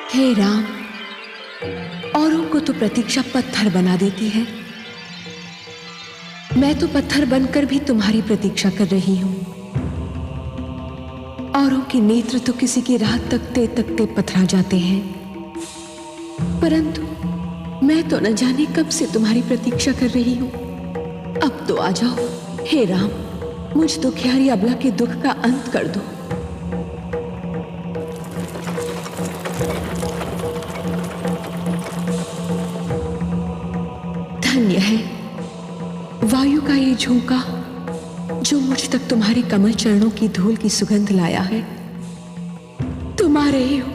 हे राम, औरों को तो प्रतीक्षा पत्थर बना देती है, मैं तो पत्थर बनकर भी तुम्हारी प्रतीक्षा कर रही हूं। औरों के नेत्र तो किसी की राह तकते तकते पथरा जाते हैं, परंतु मैं तो न जाने कब से तुम्हारी प्रतीक्षा कर रही हूं। अब तो आ जाओ हे राम, मुझ दुखियारी अबला के दुख का अंत कर दो। धन्य है वायु का ये झोंका जो मुझ तक तुम्हारे कमल चरणों की धूल की सुगंध लाया है। तुम आ रहे हो,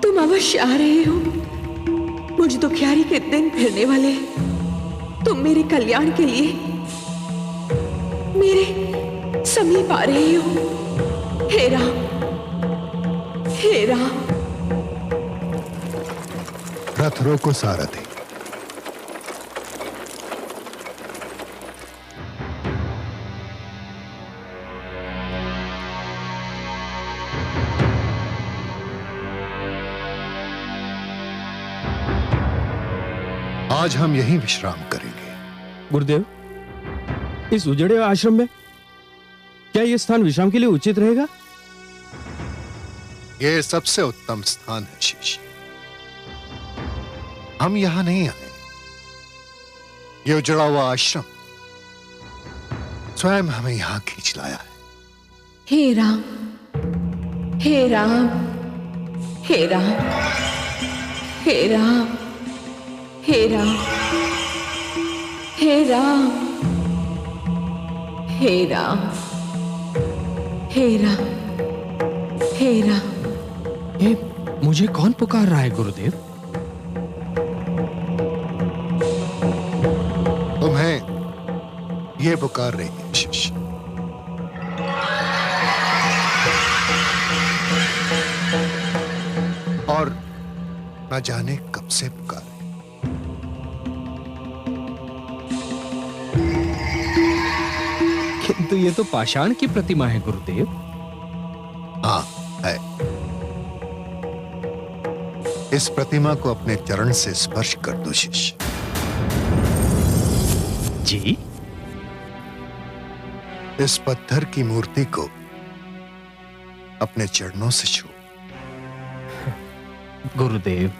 तुम अवश्य आ रहे हो। मुझ दुखियारी के दिन फिरने वाले हैं। तुम मेरे कल्याण के लिए मेरे समीप आ रहे हो। हे राम, हे राम। रथ रोको सारथी। आज हम यहीं विश्राम करेंगे। गुरुदेव, इस उजड़े आश्रम में क्या यह स्थान विश्राम के लिए उचित रहेगा? यह सबसे उत्तम स्थान है शिष्य। हम यहां नहीं आए, यह उजड़ा हुआ आश्रम स्वयं हमें यहां खींच लाया है। हे राम, हे राम, हे राम, हे राम, हे राम, हे राम, हे राम, हे राम, हे राम। ये मुझे कौन पुकार रहा है गुरुदेव? तुम्हें ये पुकार रही है शिष्य। और न जाने कब से पुकार। किंतु ये तो पाषाण की प्रतिमा है गुरुदेव। हाँ है। इस प्रतिमा को अपने चरण से स्पर्श कर दो शिष्य। जी? इस पत्थर की मूर्ति को अपने चरणों से छू। गुरुदेव,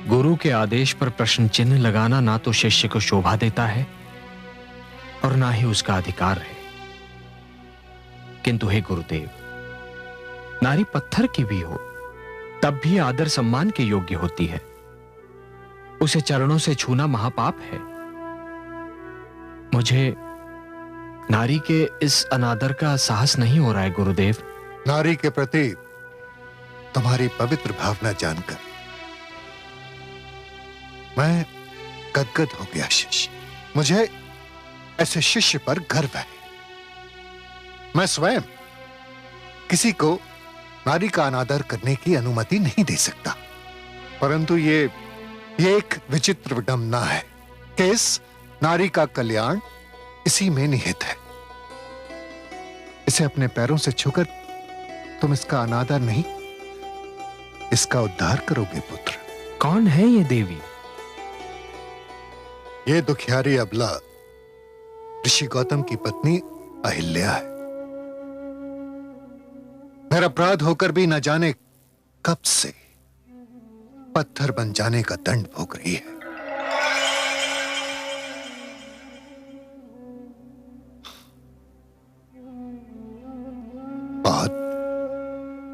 गुरु के आदेश पर प्रश्न चिन्ह लगाना ना तो शिष्य को शोभा देता है और ना ही उसका अधिकार है। किंतु हे गुरुदेव, नारी पत्थर की भी हो तब भी आदर सम्मान के योग्य होती है। उसे चरणों से छूना महापाप है। मुझे नारी के इस अनादर का साहस नहीं हो रहा है गुरुदेव। नारी के प्रति तुम्हारी पवित्र भावना जानकर मैं गदगद हो गया शिष्य। मुझे ऐसे शिष्य पर गर्व है। मैं स्वयं किसी को नारी का अनादर करने की अनुमति नहीं दे सकता, परंतु ये एक विचित्र विडंबना है कि इस नारी का कल्याण इसी में निहित है। इसे अपने पैरों से छूकर तुम इसका अनादर नहीं, इसका उद्धार करोगे पुत्र। कौन है ये देवी? ये दुखियारी अबला ऋषि गौतम की पत्नी अहिल्या है। निरपराध होकर भी न जाने कब से पत्थर बन जाने का दंड भोग रही है। बहुत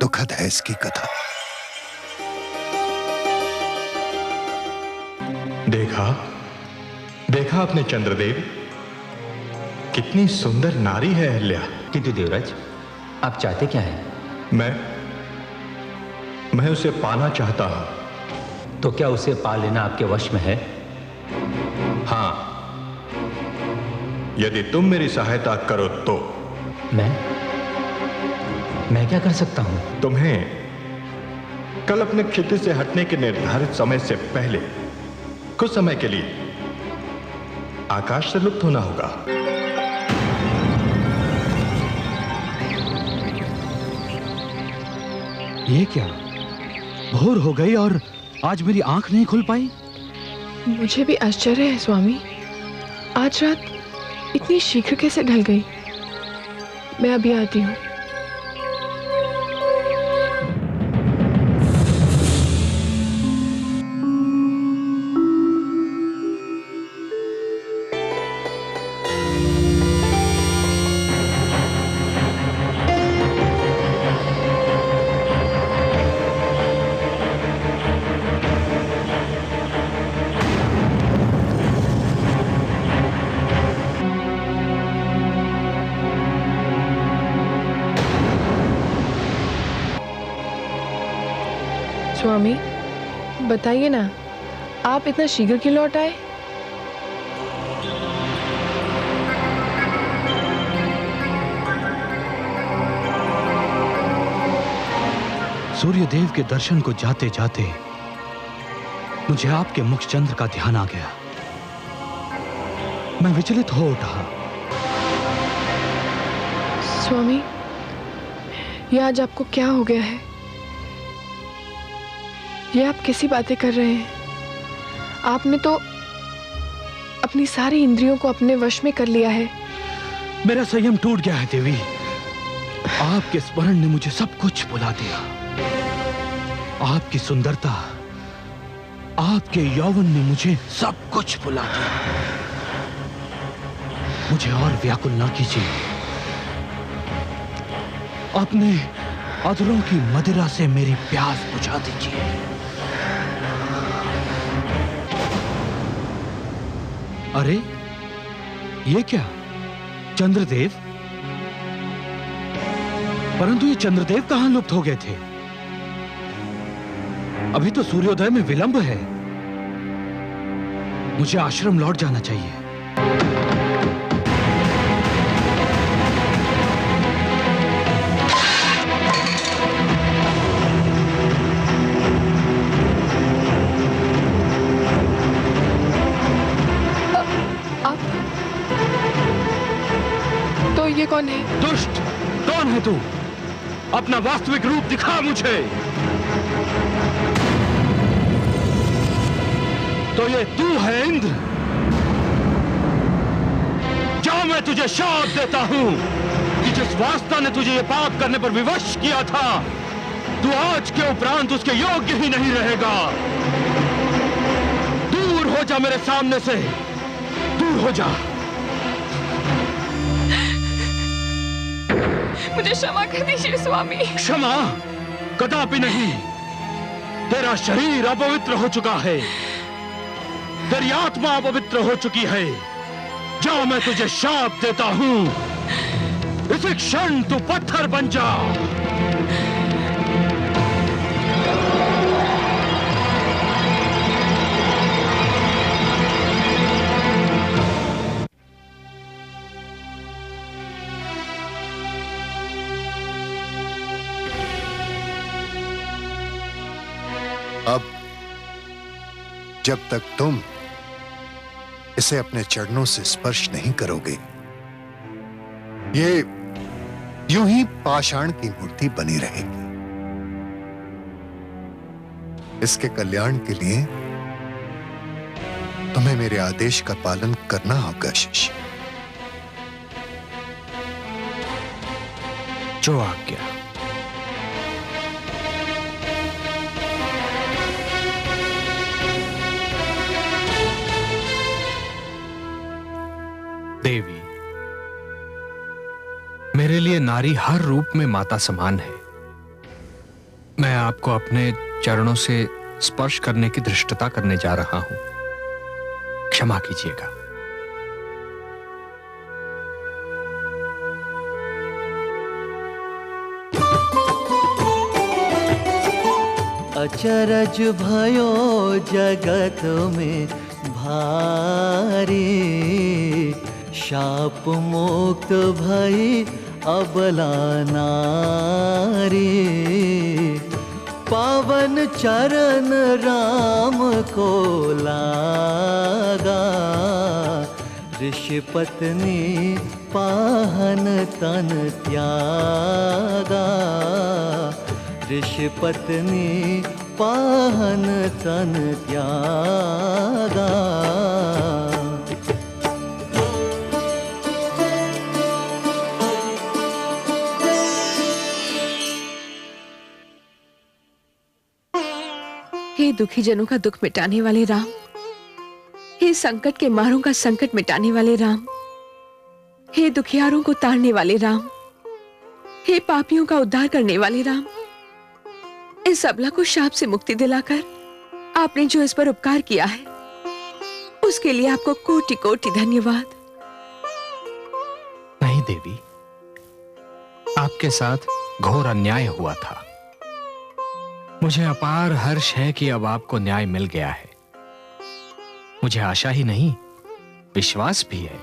दुखद है इसकी कथा। देखा आपने चंद्रदेव, कितनी सुंदर नारी है अहिल्या। किंतु देवराज, आप चाहते क्या हैं? मैं उसे पाना चाहता हूं। तो क्या उसे पा लेना आपके वश में है? हां, यदि तुम मेरी सहायता करो तो। मैं क्या कर सकता हूं? तुम्हें कल अपने क्षितिज से हटने के निर्धारित समय से पहले कुछ समय के लिए आकाश से लुप्त होना होगा। ये क्या? भोर हो गई और आज मेरी आंख नहीं खुल पाई। मुझे भी आश्चर्य है स्वामी, आज रात इतनी शीघ्र कैसे ढल गई। मैं अभी आती हूँ। स्वामी बताइए ना, आप इतना शीघ्र क्यों लौट आए? सूर्यदेव के दर्शन को जाते जाते मुझे आपके मुखचंद्र का ध्यान आ गया। मैं विचलित हो उठा। स्वामी, ये आज आपको क्या हो गया है? ये आप कैसी बातें कर रहे हैं? आपने तो अपनी सारी इंद्रियों को अपने वश में कर लिया है। मेरा संयम टूट गया है देवी। आपके स्मरण ने मुझे सब कुछ भुला दिया। आपकी सुंदरता, आपके यौवन ने मुझे सब कुछ भुला दिया। मुझे और व्याकुल ना कीजिए। अपने अधरों की मदिरा से मेरी प्यास बुझा दीजिए। अरे ये क्या, चंद्रदेव? परंतु ये चंद्रदेव कहां लुप्त हो गए थे? अभी तो सूर्योदय में विलंब है। मुझे आश्रम लौट जाना चाहिए। ये कौन है? दुष्ट, कौन है तू? अपना वास्तविक रूप दिखा मुझे। तो ये तू है इंद्र? जा, मैं तुझे शाप देता हूं कि जिस वास्ता ने तुझे ये पाप करने पर विवश किया था, तू आज के उपरांत उसके योग्य ही नहीं रहेगा। दूर हो जा मेरे सामने से, दूर हो जा। मुझे क्षमा कर दीजिए स्वामी। क्षमा कदापि नहीं। तेरा शरीर अपवित्र हो चुका है, तेरी आत्मा अपवित्र हो चुकी है। जा, मैं तुझे शाप देता हूं, इसी क्षण तू पत्थर बन जा। अब जब तक तुम इसे अपने चरणों से स्पर्श नहीं करोगे, ये यूं ही पाषाण की मूर्ति बनी रहेगी। इसके कल्याण के लिए तुम्हें मेरे आदेश का पालन करना होगा शिष्य। जो आज्ञा। देवी, मेरे लिए नारी हर रूप में माता समान है। मैं आपको अपने चरणों से स्पर्श करने की धृष्टता करने जा रहा हूं, क्षमा कीजिएगा। अचरज भयो जगत में भारी, शाप मुक्त भई अबला नारी। पावन चरण राम को लागा, ऋषि पत्नी पाहन तन त्यागा। ऋषि पत्नी पाहन तन त्यागा। हे दुखी जनों का दुख मिटाने वाले राम, हे संकट के मारों का संकट मिटाने वाले राम, हे दुखियारों को तारने वाले राम, हे पापियों का उद्धार करने वाले राम, इस अबला को शाप से मुक्ति दिलाकर आपने जो इस पर उपकार किया है उसके लिए आपको कोटि कोटि धन्यवाद। नहीं देवी, आपके साथ घोर अन्याय हुआ था। मुझे अपार हर्ष है कि अब आपको न्याय मिल गया है। मुझे आशा ही नहीं, विश्वास भी है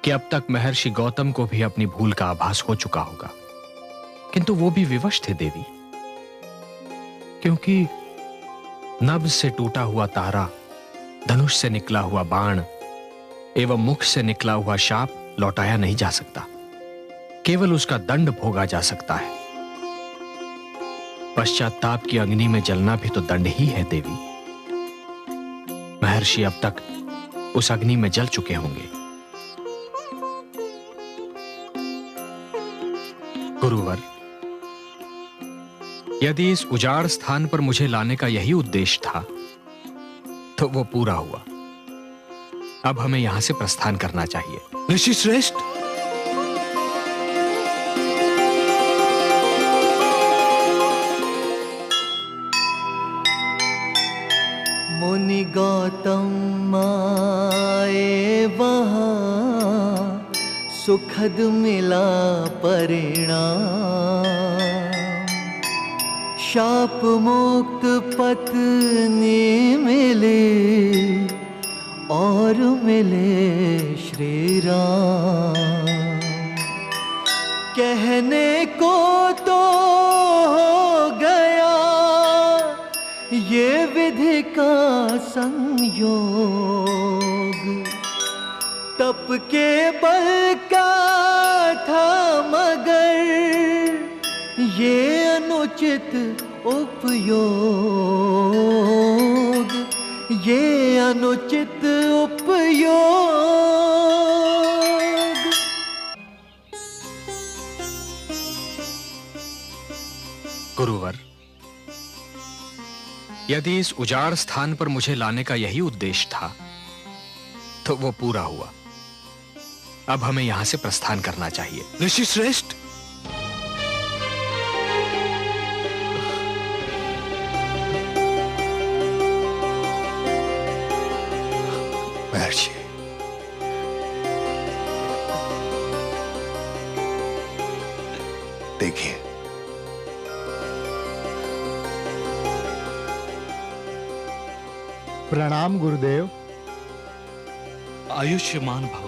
कि अब तक महर्षि गौतम को भी अपनी भूल का आभास हो चुका होगा, किंतु वो भी विवश थे देवी, क्योंकि नभ से टूटा हुआ तारा, धनुष से निकला हुआ बाण एवं मुख से निकला हुआ शाप लौटाया नहीं जा सकता, केवल उसका दंड भोगा जा सकता है। पश्चाताप की अग्नि में जलना भी तो दंड ही है देवी। महर्षि अब तक उस अग्नि में जल चुके होंगे। गुरुवर, यदि इस उजाड़ स्थान पर मुझे लाने का यही उद्देश्य था तो वो पूरा हुआ। अब हमें यहां से प्रस्थान करना चाहिए। ऋषि श्रेष्ठ, मुनि गौतम आए वहाँ, सुखद मिला परिणाम। शाप मुक्त पत्नी मिले और मिले श्री राम। कहने को तो हो गया ये विधि का संयोग, तप के बल का था मगर ये अनुचित उपयोग, ये अनुचित उपयोग। गुरुवर, यदि इस उजाड़ स्थान पर मुझे लाने का यही उद्देश्य था तो वो पूरा हुआ। अब हमें यहां से प्रस्थान करना चाहिए। ऋषि श्रेष्ठ, महर्षि, देखिए, प्रणाम गुरुदेव। आयुष्मान भव।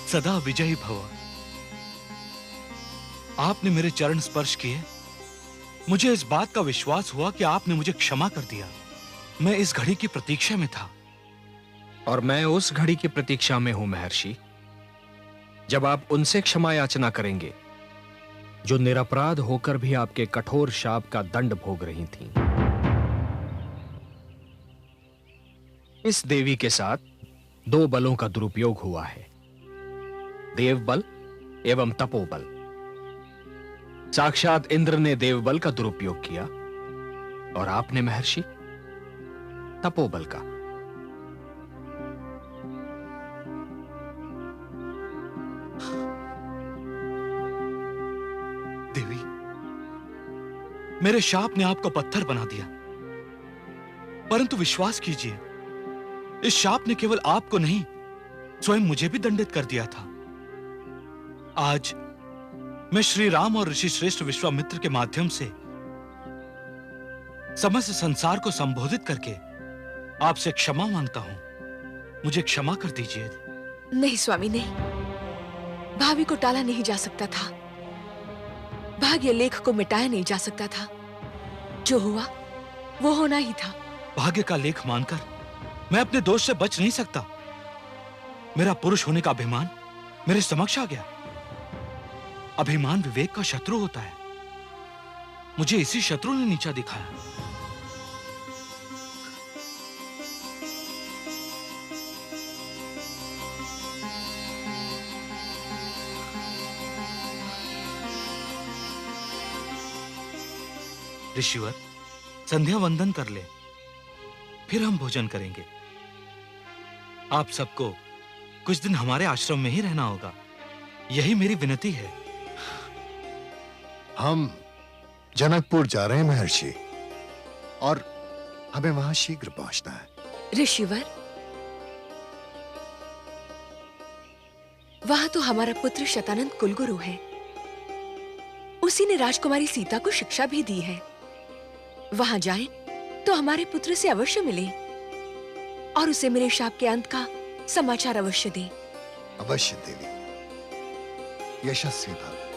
सदा विजयी भव। आपने मेरे चरण स्पर्श किए, मुझे इस बात का विश्वास हुआ कि आपने मुझे क्षमा कर दिया। मैं इस घड़ी की प्रतीक्षा में था। और मैं उस घड़ी की प्रतीक्षा में हूं महर्षि, जब आप उनसे क्षमा याचना करेंगे जो निरपराध होकर भी आपके कठोर शाप का दंड भोग रही थीं। इस देवी के साथ दो बलों का दुरुपयोग हुआ है, देव बल एवं तपोबल। साक्षात इंद्र ने देव बल का दुरुपयोग किया और आपने महर्षि तपोबल का। देवी, मेरे शाप ने आपको पत्थर बना दिया, परंतु विश्वास कीजिए, इस शाप ने केवल आपको नहीं, स्वयं मुझे भी दंडित कर दिया था। आज मैं श्री राम और ऋषि श्रेष्ठ विश्वामित्र के माध्यम से समस्त संसार को संबोधित करके आपसे क्षमा मांगता हूं। मुझे क्षमा कर दीजिए। नहीं स्वामी, नहीं। भावी को टाला नहीं जा सकता था, भाग्य लेख को मिटाया नहीं जा सकता था। जो हुआ वो होना ही था। भाग्य का लेख मानकर मैं अपने दोष से बच नहीं सकता। मेरा पुरुष होने का अभिमान मेरे समक्ष आ गया। अभिमान विवेक का शत्रु होता है। मुझे इसी शत्रु ने नीचा दिखाया। ऋषिवर, संध्या वंदन कर ले, फिर हम भोजन करेंगे। आप सबको कुछ दिन हमारे आश्रम में ही रहना होगा, यही मेरी विनती है। हम जनकपुर जा रहे हैं महर्षि, और हमें वहां शीघ्र पहुंचना है। ऋषिवर, वहां तो हमारा पुत्र शतानंद कुलगुरु है। उसी ने राजकुमारी सीता को शिक्षा भी दी है। वहां जाएं तो हमारे पुत्र से अवश्य मिले और उसे मेरे शाप के अंत का समाचार अवश्य दें। अवश्य देवी। यशस्वी भव।